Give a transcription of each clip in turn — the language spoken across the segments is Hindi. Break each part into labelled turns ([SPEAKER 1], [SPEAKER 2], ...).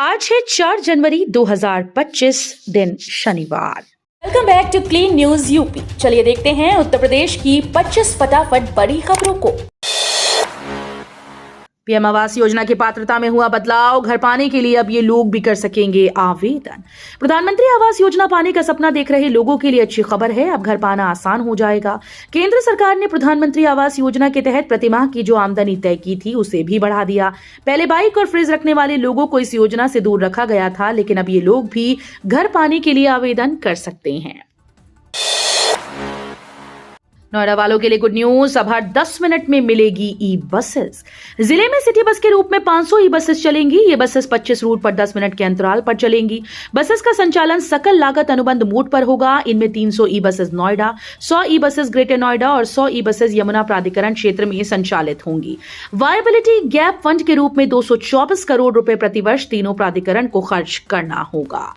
[SPEAKER 1] आज है 4 जनवरी 2025 दिन शनिवार।
[SPEAKER 2] Welcome back to clean news UP. चलिए देखते हैं उत्तर प्रदेश की 25 फटाफट बड़ी खबरों को।
[SPEAKER 1] पीएम आवास योजना की पात्रता में हुआ बदलाव, घर पाने के लिए अब ये लोग भी कर सकेंगे आवेदन। प्रधानमंत्री आवास योजना पाने का सपना देख रहे लोगों के लिए अच्छी खबर है, अब घर पाना आसान हो जाएगा। केंद्र सरकार ने प्रधानमंत्री आवास योजना के तहत प्रतिमाह की जो आमदनी तय की थी उसे भी बढ़ा दिया। पहले बाइक और फ्रिज रखने वाले लोगों को इस योजना से दूर रखा गया था, लेकिन अब ये लोग भी घर पाने के लिए आवेदन कर सकते हैं। नोएडा वालों के लिए गुड न्यूज, अब हर 10 मिनट में मिलेगी ई बसेस। जिले में सिटी बस के रूप में 500 ई बसेस चलेंगी। ये बसेस 25 रूट पर 10 मिनट के अंतराल पर चलेंगी। बसेस का संचालन सकल लागत अनुबंध मोड पर होगा। इनमें 300 e buses Noida, 100 e buses greater Noida और 100 ई बसेस यमुना प्राधिकरण क्षेत्र में संचालित होंगी। वायबिलिटी गैप फंड के रूप में 224 करोड़ रुपए प्रतिवर्ष तीनों प्राधिकरण को खर्च करना होगा।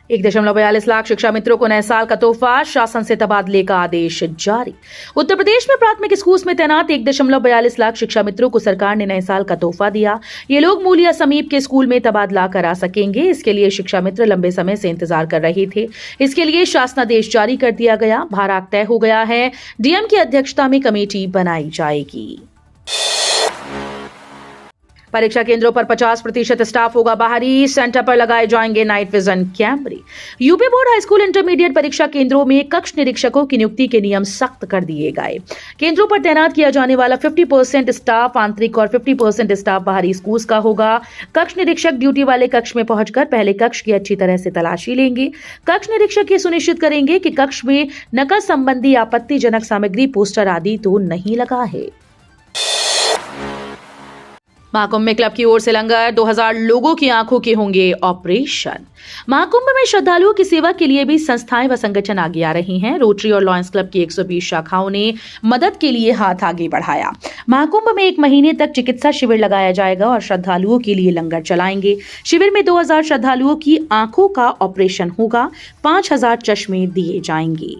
[SPEAKER 1] 1.42 लाख शिक्षा मित्रों को नए साल का तोहफा, शासन से तबादले का आदेश जारी। उत्तर प्रदेश में प्राथमिक स्कूल में तैनात 1.42 लाख शिक्षा मित्रों को सरकार ने नए साल का तोहफा दिया। ये लोग मूल या समीप के स्कूल में तबादला करा सकेंगे। इसके लिए शिक्षा मित्र लंबे समय से इंतजार कर रहे थे। इसके लिए शासनादेश जारी कर दिया गया। भारांक तय हो गया है। डीएम की अध्यक्षता में कमेटी बनाई जाएगी। परीक्षा केंद्रों पर 50% स्टाफ होगा बाहरी। सेंटर पर लगाए जाएंगे नाइट विजन कैमरे। यूपी बोर्ड हाईस्कूल इंटरमीडिएट परीक्षा केंद्रों में कक्ष निरीक्षकों की नियुक्ति के नियम सख्त कर दिए गए। केंद्रों पर तैनात किया जाने वाला 50% स्टाफ आंतरिक और 50% स्टाफ बाहरी स्कूल का होगा। कक्ष निरीक्षक ड्यूटी वाले कक्ष में पहुंचकर पहले कक्ष की अच्छी तरह से तलाशी लेंगे। कक्ष निरीक्षक ये सुनिश्चित करेंगे कि कक्ष में नकल संबंधी आपत्तिजनक सामग्री, पोस्टर आदि तो नहीं लगा है। महाकुंभ में क्लब की ओर से लंगर, 2000 लोगों की आंखों के होंगे ऑपरेशन। महाकुंभ में श्रद्धालुओं की सेवा के लिए भी संस्थाएं व संगठन आगे आ रही हैं। रोटरी और लॉयंस क्लब की 120 शाखाओं ने मदद के लिए हाथ आगे बढ़ाया। महाकुंभ में 1 महीने तक चिकित्सा शिविर लगाया जाएगा और श्रद्धालुओं के लिए लंगर चलाएंगे। शिविर में 2000 श्रद्धालुओं की आंखों का ऑपरेशन होगा। 5000 चश्मे दिए जाएंगे।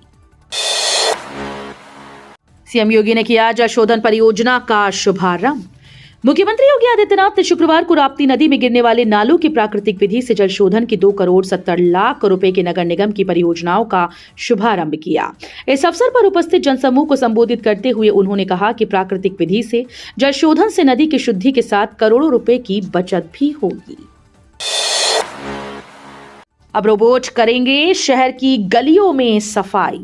[SPEAKER 1] सीएम योगी ने किया जल शोधन परियोजना का शुभारंभ। मुख्यमंत्री योगी आदित्यनाथ ने शुक्रवार को राप्ती नदी में गिरने वाले नालों की प्राकृतिक विधि से जल शोधन की 2 करोड़ 70 लाख रुपए के नगर निगम की परियोजनाओं का शुभारंभ किया। इस अवसर पर उपस्थित जनसमूह को संबोधित करते हुए उन्होंने कहा कि प्राकृतिक विधि से जल शोधन से नदी की शुद्धि के साथ करोड़ों रुपए की बचत भी होगी। अब रोबोट करेंगे शहर की गलियों में सफाई।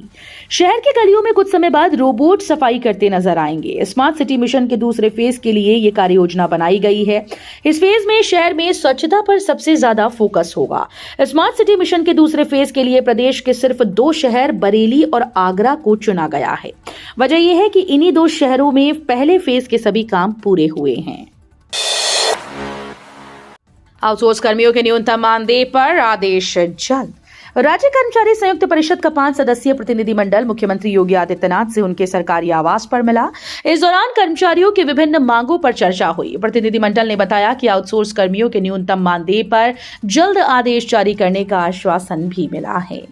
[SPEAKER 1] शहर की गलियों में कुछ समय बाद रोबोट सफाई करते नजर आएंगे। स्मार्ट सिटी मिशन के दूसरे फेज के लिए ये कार्य योजना बनाई गई है। इस फेज में शहर में स्वच्छता पर सबसे ज्यादा फोकस होगा। स्मार्ट सिटी मिशन के दूसरे फेज के लिए प्रदेश के सिर्फ 2 शहर बरेली और आगरा को चुना गया है। वजह यह है कि इन्हीं 2 शहरों में पहले फेज के सभी काम पूरे हुए हैं। आउटसोर्स कर्मियों के न्यूनतम मानदेय पर आदेश जल्द। राज्य कर्मचारी संयुक्त परिषद का 5 सदस्यीय प्रतिनिधिमंडल मुख्यमंत्री योगी आदित्यनाथ से उनके सरकारी आवास पर मिला। इस दौरान कर्मचारियों की विभिन्न मांगों पर चर्चा हुई। प्रतिनिधिमंडल ने बताया कि आउटसोर्स कर्मियों के न्यूनतम मानदेय पर जल्द आदेश जारी करने का आश्वासन भी मिला है।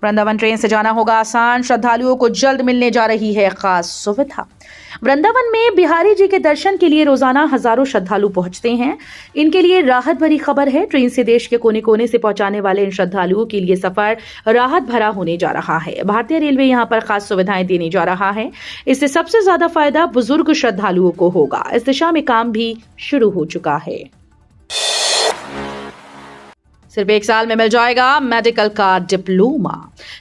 [SPEAKER 1] वृंदावन ट्रेन से जाना होगा आसान, श्रद्धालुओं को जल्द मिलने जा रही है खास सुविधा। वृंदावन में बिहारी जी के दर्शन के लिए रोजाना हजारों श्रद्धालु पहुंचते हैं। इनके लिए राहत भरी खबर है। ट्रेन से देश के कोने कोने से पहुंचाने वाले इन श्रद्धालुओं के लिए सफर राहत भरा होने जा रहा है। भारतीय रेलवे यहां पर खास सुविधाएं देने जा रहा है। इससे सबसे ज्यादा फायदा बुजुर्ग श्रद्धालुओं को होगा। इस दिशा में काम भी शुरू हो चुका है। सिर्फ 1 साल में मिल जाएगा मेडिकल का डिप्लोमा।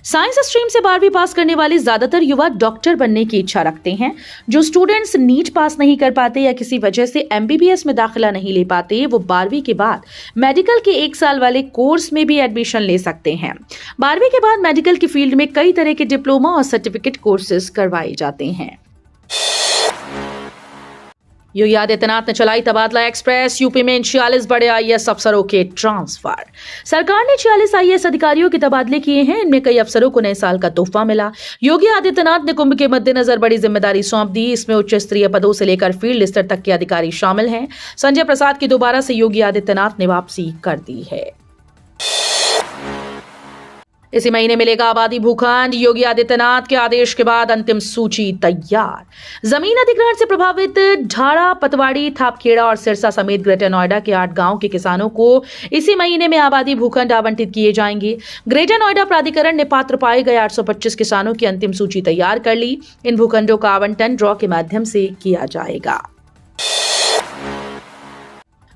[SPEAKER 1] साइंस स्ट्रीम से 12वीं पास करने वाले ज्यादातर युवा डॉक्टर बनने की इच्छा रखते हैं। जो स्टूडेंट्स नीट पास नहीं कर पाते या किसी वजह से एमबीबीएस में दाखिला नहीं ले पाते, वो 12वीं के बाद मेडिकल के 1 साल वाले कोर्स में भी एडमिशन ले सकते हैं। 12वीं के बाद मेडिकल की फील्ड में कई तरह के डिप्लोमा और सर्टिफिकेट कोर्सेज करवाए जाते हैं। योगी आदित्यनाथ ने चलाई तबादला एक्सप्रेस। यूपी में 46 बड़े आईएएस अफसरों के ट्रांसफर। सरकार ने 46 आईएएस अधिकारियों के तबादले किए हैं। इनमें कई अफसरों को नए साल का तोहफा मिला। योगी आदित्यनाथ ने कुंभ के मद्देनजर बड़ी जिम्मेदारी सौंप दी। इसमें उच्च स्तरीय पदों से लेकर फील्ड स्तर तक के अधिकारी शामिल हैं। संजय प्रसाद की दोबारा से योगी आदित्यनाथ ने वापसी कर दी है। इसी महीने मिलेगा आबादी भूखंड। योगी आदित्यनाथ के आदेश के बाद अंतिम सूची तैयार। जमीन अधिग्रहण से प्रभावित ढाड़ा, पतवाड़ी, थापखेड़ा और सिरसा समेत ग्रेटर नोएडा के 8 गांव के किसानों को इसी महीने में आबादी भूखंड आवंटित किए जाएंगे। ग्रेटर नोएडा प्राधिकरण ने पात्र पाए गए 825 किसानों की अंतिम सूची तैयार कर ली। इन भूखंडों का आवंटन ड्रॉ के माध्यम से किया जाएगा।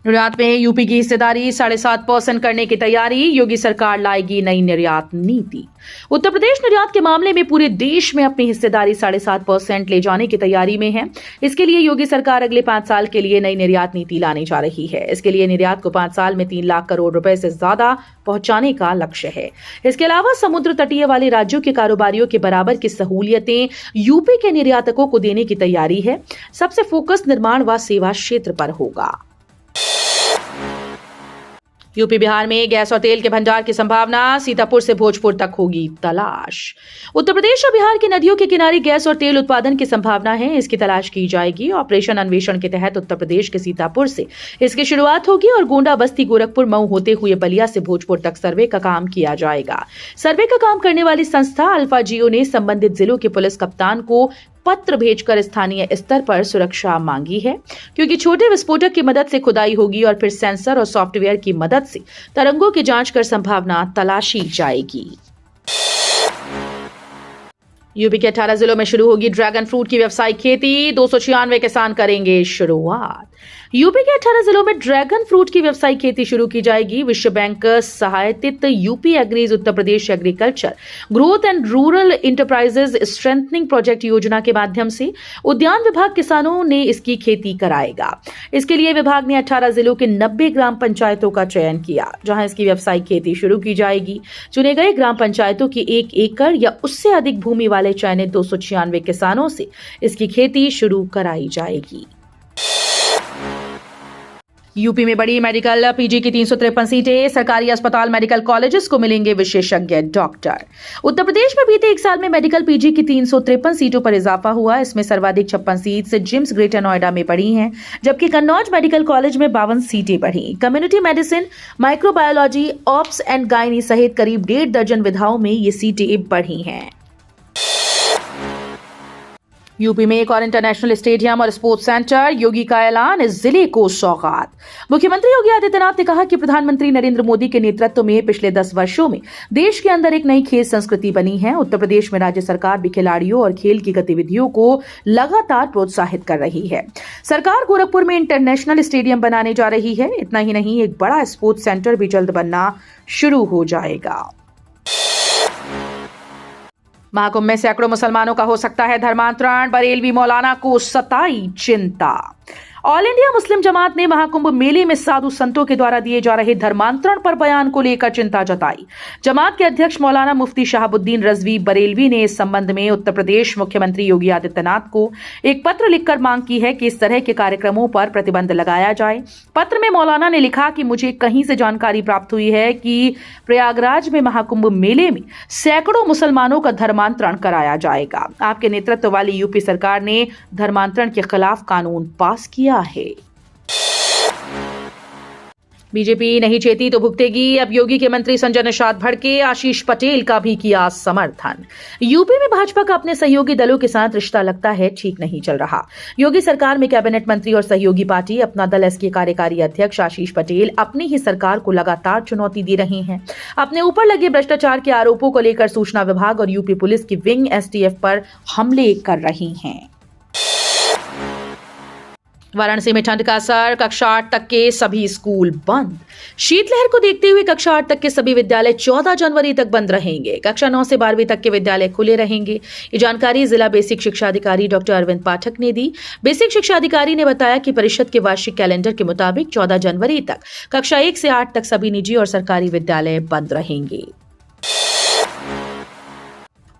[SPEAKER 1] निर्यात में यूपी की हिस्सेदारी 7.5% करने की तैयारी। योगी सरकार लाएगी नई निर्यात नीति। उत्तर प्रदेश निर्यात के मामले में पूरे देश में अपनी हिस्सेदारी 7.5% ले जाने की तैयारी में है। इसके लिए योगी सरकार अगले 5 साल के लिए नई निर्यात नीति लाने जा रही है। इसके लिए निर्यात को 5 साल में 3 लाख करोड़ रुपए से ज्यादा पहुंचाने का लक्ष्य है। इसके अलावा समुद्र तटीय वाले राज्यों के कारोबारियों के बराबर की सहूलियतें यूपी के निर्यातकों को देने की तैयारी है। सबसे फोकस निर्माण व सेवा क्षेत्र पर होगा। यूपी बिहार में गैस और तेल के भंडार की संभावना। सीतापुर से भोजपुर तक होगी तलाश। उत्तर प्रदेश और बिहार की नदियों के किनारे गैस और तेल उत्पादन की संभावना है। इसकी तलाश की जाएगी। ऑपरेशन अन्वेषण के तहत उत्तर प्रदेश के सीतापुर से इसकी शुरुआत होगी और गोंडा, बस्ती, गोरखपुर, मऊ होते हुए बलिया से भोजपुर तक सर्वे का काम किया जाएगा। सर्वे का काम करने वाली संस्था अल्फा जियो ने संबंधित जिलों के पुलिस कप्तान को पत्र भेजकर स्थानीय स्तर पर सुरक्षा मांगी है, क्योंकि छोटे विस्फोटक की मदद से खुदाई होगी और फिर सेंसर और सॉफ्टवेयर की मदद से तरंगों की जांच कर संभावना तलाशी जाएगी। यूपी के 18 जिलों में शुरू होगी ड्रैगन फ्रूट की व्यावसायिक खेती। 296 किसान करेंगे शुरुआत। यूपी के 18 जिलों में ड्रैगन फ्रूट की व्यावसायिक खेती शुरू की जाएगी। विश्व बैंक सहायतित UP AGREES Uttar Pradesh agriculture growth and rural enterprises strengthening project योजना के माध्यम से उद्यान विभाग किसानों ने इसकी खेती कराएगा। इसके लिए विभाग ने 18 जिलों के 90 ग्राम पंचायतों का चयन किया, जहां इसकी व्यावसायिक खेती शुरू की जाएगी। चुने गए ग्राम पंचायतों की 1 एकड़ या उससे अधिक भूमि वाले चयनित 296 किसानों से इसकी खेती शुरू कराई जाएगी। यूपी में बड़ी मेडिकल पीजी की 353 सीटें। सरकारी अस्पताल, मेडिकल कॉलेजेस को मिलेंगे विशेषज्ञ डॉक्टर। उत्तर प्रदेश में बीते 1 साल में मेडिकल पीजी की 353 सीटों पर इजाफा हुआ। इसमें सर्वाधिक 56 सीट से जिम्स ग्रेटर नोएडा में बढ़ी हैं, जबकि कन्नौज मेडिकल कॉलेज में 52 सीटें बढ़ी। Community medicine, microbiology, ops and gynae सहित करीब 1.5 दर्जन विधाओं में ये सीटें बढ़ी हैं। यूपी में एक और इंटरनेशनल स्टेडियम और स्पोर्ट्स सेंटर। योगी का ऐलान, इस जिले को सौगात। मुख्यमंत्री योगी आदित्यनाथ ने कहा कि प्रधानमंत्री नरेंद्र मोदी के नेतृत्व में पिछले 10 वर्षों में देश के अंदर एक नई खेल संस्कृति बनी है। उत्तर प्रदेश में राज्य सरकार भी खिलाड़ियों और खेल की गतिविधियों को लगातार प्रोत्साहित कर रही है। सरकार गोरखपुर में इंटरनेशनल स्टेडियम बनाने जा रही है। इतना ही नहीं, एक बड़ा स्पोर्ट्स सेंटर भी जल्द बनना शुरू हो जाएगा। महाकुंभ में सैकड़ों मुसलमानों का हो सकता है धर्मांतरण। बरेलवी मौलाना को सताई चिंता। ऑल इंडिया मुस्लिम जमात ने महाकुंभ मेले में साधु संतों के द्वारा दिए जा रहे धर्मांतरण पर बयान को लेकर चिंता जताई। जमात के अध्यक्ष मौलाना मुफ्ती शहाबुद्दीन रजवी बरेलवी ने इस संबंध में उत्तर प्रदेश मुख्यमंत्री योगी आदित्यनाथ को एक पत्र लिखकर मांग की है कि इस तरह के कार्यक्रमों पर प्रतिबंध लगाया जाए। पत्र में मौलाना ने लिखा कि मुझे कहीं से जानकारी प्राप्त हुई है कि प्रयागराज में महाकुंभ मेले में सैकड़ों मुसलमानों का धर्मांतरण कराया जाएगा। आपके नेतृत्व वाली यूपी सरकार ने धर्मांतरण के खिलाफ कानून पास किया है। बीजेपी नहीं चेती तो भुगतेगी। अब योगी के मंत्री संजय निषाद भड़के। आशीष पटेल का भी किया समर्थन। यूपी में भाजपा का अपने सहयोगी दलों के साथ रिश्ता लगता है ठीक नहीं चल रहा। योगी सरकार में कैबिनेट मंत्री और सहयोगी पार्टी अपना दल एस के कार्यकारी अध्यक्ष आशीष पटेल अपनी ही सरकार को लगातार चुनौती दे रहे हैं। अपने ऊपर लगे भ्रष्टाचार के आरोपों को लेकर सूचना विभाग और यूपी पुलिस की विंग एसटीएफ पर हमले कर रही हैं। वाराणसी में ठंड का असर। कक्षा 8 तक के सभी स्कूल बंद। शीतलहर को देखते हुए कक्षा 8 तक के सभी विद्यालय 14 जनवरी तक बंद रहेंगे। कक्षा 9 से 12वीं तक के विद्यालय खुले रहेंगे। ये जानकारी जिला बेसिक शिक्षा अधिकारी डॉक्टर अरविंद पाठक ने दी। बेसिक शिक्षा अधिकारी ने बताया कि परिषद के वार्षिक कैलेंडर के मुताबिक 14 जनवरी तक कक्षा 1 से 8 तक सभी निजी और सरकारी विद्यालय बंद रहेंगे।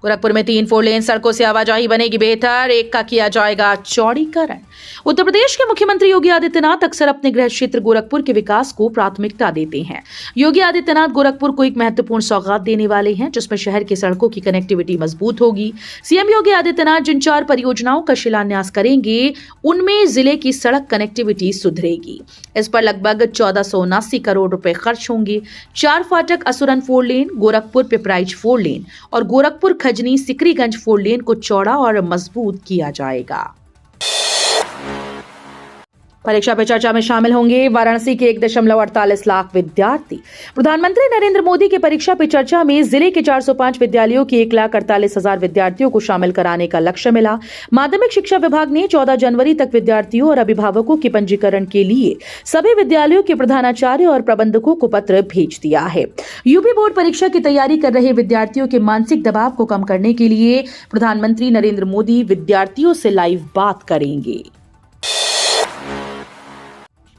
[SPEAKER 1] गोरखपुर में 3 4 लेन सड़कों से आवाजाही बनेगी बेहतर, 1 का किया जाएगा चौड़ीकरण। उत्तर प्रदेश के मुख्यमंत्री योगी आदित्यनाथ अक्सर अपने गृह क्षेत्र गोरखपुर के विकास को प्राथमिकता देते हैं। योगी आदित्यनाथ गोरखपुर को एक महत्वपूर्ण सौगात देने वाले हैं, जिसमें शहर की सड़कों की कनेक्टिविटी मजबूत होगी। सीएम योगी आदित्यनाथ जिन 4 परियोजनाओं का शिलान्यास करेंगे, उनमें जिले की सड़क कनेक्टिविटी सुधरेगी। इस पर लगभग 1479 करोड़ रुपए खर्च होंगे। 4 फाटक असुरन 4 लेन, गोरखपुर पिपराइच 4 लेन और गोरखपुर खजनी सिकरीगंज 4 लेन को चौड़ा और मजबूत किया जाएगा। परीक्षा पे चर्चा में शामिल होंगे वाराणसी के 1.48 लाख विद्यार्थी। प्रधानमंत्री नरेंद्र मोदी के परीक्षा पे चर्चा में जिले के 405 विद्यालयों के 1,48,000 विद्यार्थियों को शामिल कराने का लक्ष्य मिला। माध्यमिक शिक्षा विभाग ने 14 जनवरी तक विद्यार्थियों और अभिभावकों के पंजीकरण के लिए सभी विद्यालयों के प्रधानाचार्य और प्रबंधकों को पत्र भेज दिया है। यूपी बोर्ड परीक्षा की तैयारी कर रहे विद्यार्थियों के मानसिक दबाव को कम करने के लिए प्रधानमंत्री नरेंद्र मोदी विद्यार्थियों से लाइव बात करेंगे।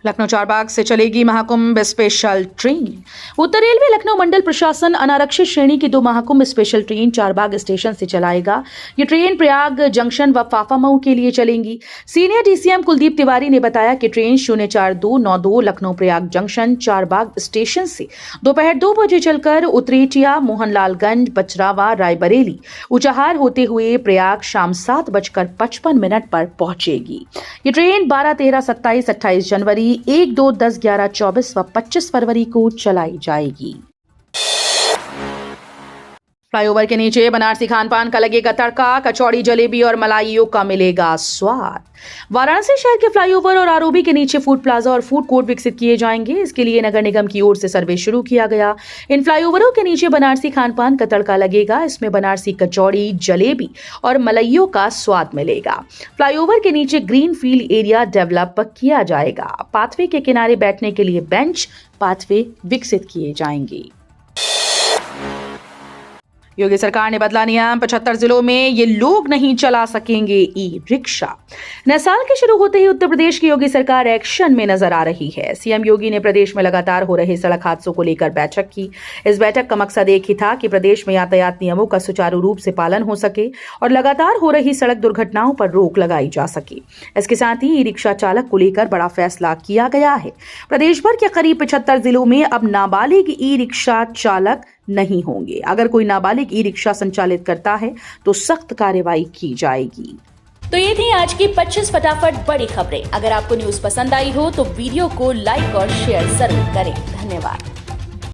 [SPEAKER 1] लखनऊ चारबाग से चलेगी महाकुंभ स्पेशल ट्रेन। उत्तर रेलवे लखनऊ मंडल प्रशासन अनारक्षित श्रेणी की 2 Mahakumbh special train Charbagh station से चलाएगा। ये ट्रेन प्रयाग जंक्शन व फाफामऊ के लिए चलेंगी। सीनियर डीसीएम कुलदीप तिवारी ने बताया कि train 04292 Lucknow Prayag junction Charbagh station से दोपहर 2 बजे चलकर उतरेटिया, मोहनलालगंज, बचरावा, रायबरेली, उचाहार होते हुए प्रयाग शाम 7:55 पर पहुंचेगी। ये ट्रेन 12, 13, 27, 28 जनवरी, 1, 2, 10, 11, 24 व 25 फरवरी को चलाई जाएगी। फ्लाईओवर के नीचे बनारसी खान पान का लगेगा तड़का, कचौड़ी, जलेबी और मलाइयों का मिलेगा स्वाद। वाराणसी शहर के फ्लाईओवर और आरओबी के नीचे फूड प्लाजा और फूड कोर्ट विकसित किए जाएंगे। इसके लिए नगर निगम की ओर से सर्वे शुरू किया गया। इन फ्लाईओवरों के नीचे बनारसी खान पान का तड़का लगेगा। इसमें बनारसी कचौड़ी, जलेबी और मलाइयों का स्वाद मिलेगा। फ्लाईओवर के नीचे ग्रीन फील्ड एरिया डेवलप किया जाएगा। पाथवे के किनारे बैठने के लिए बेंच, पाथवे विकसित किए जाएंगे। योगी सरकार ने बदला नियम, 75 जिलों में ये लोग नहीं चला सकेंगे ई रिक्शा। नए साल के शुरू होते ही उत्तर प्रदेश की योगी सरकार एक्शन में नजर आ रही है। सीएम योगी ने प्रदेश में लगातार हो रहे सड़क हादसों को लेकर बैठक की। इस बैठक का मकसद एक ही था कि प्रदेश में यातायात नियमों का सुचारू रूप से पालन हो सके और लगातार हो रही सड़क दुर्घटनाओं पर रोक लगाई जा सके। इसके साथ ही ई रिक्शा चालक को लेकर बड़ा फैसला किया गया है। प्रदेश भर के करीब 75 जिलों में अब नाबालिग ई रिक्शा चालक नहीं होंगे। अगर कोई नाबालिग ई रिक्शा संचालित करता है तो सख्त कार्रवाई की जाएगी।
[SPEAKER 2] तो ये थी आज की 25 फटाफट बड़ी खबरें। अगर आपको न्यूज पसंद आई हो तो वीडियो को लाइक और शेयर जरूर करें। धन्यवाद।